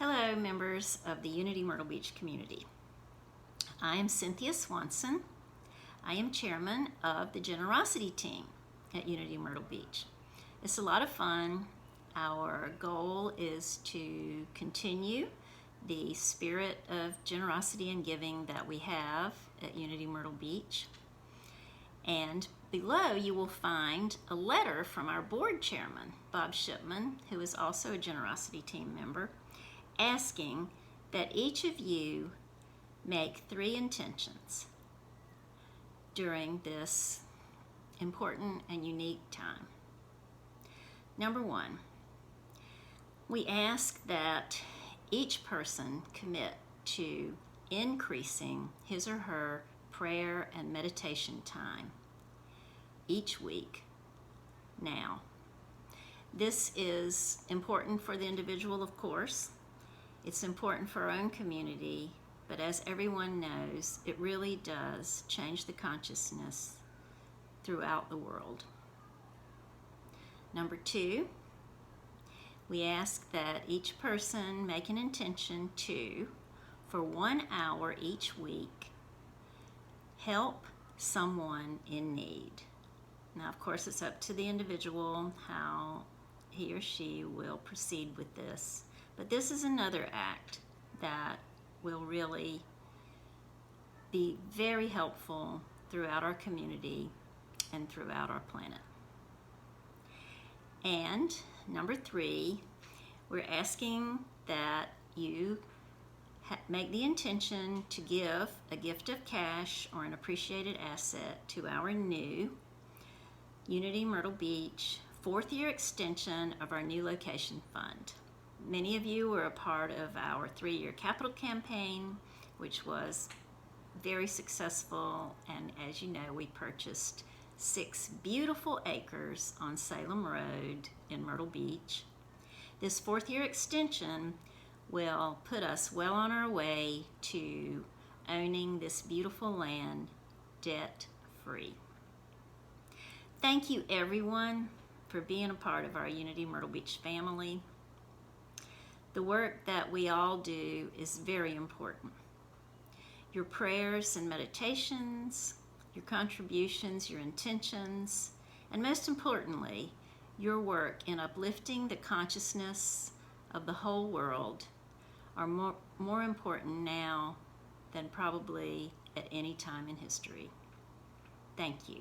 Hello, members of the Unity Myrtle Beach community. I am Cynthia Swanson. I am chairman of the generosity team at Unity Myrtle Beach. It's a lot of fun. Our goal is to continue the spirit of generosity and giving that we have at Unity Myrtle Beach. And below you will find a letter from our board chairman, Bob Shipman, who is also a generosity team member, asking that each of you make 3 intentions during this important and unique time. Number 1, we ask that each person commit to increasing his or her prayer and meditation time each week now. This is important for the individual, of course. It's important for our own community, but as everyone knows, it really does change the consciousness throughout the world. Number 2, we ask that each person make an intention to, for 1 hour each week, help someone in need. Now, of course, it's up to the individual how he or she will proceed with this. But this is another act that will really be very helpful throughout our community and throughout our planet. And number 3, we're asking that you make the intention to give a gift of cash or an appreciated asset to our new Unity Myrtle Beach 4th year extension of our new location fund. Many of you were a part of our 3-year capital campaign, which was very successful, and as you know, we purchased 6 beautiful acres on Salem Road in Myrtle Beach. This 4th year extension will put us well on our way to owning this beautiful land debt-free. Thank you, everyone, for being a part of our Unity Myrtle Beach family. The work that we all do is very important. Your prayers and meditations, your contributions, your intentions, and most importantly, your work in uplifting the consciousness of the whole world are more important now than probably at any time in history. Thank you.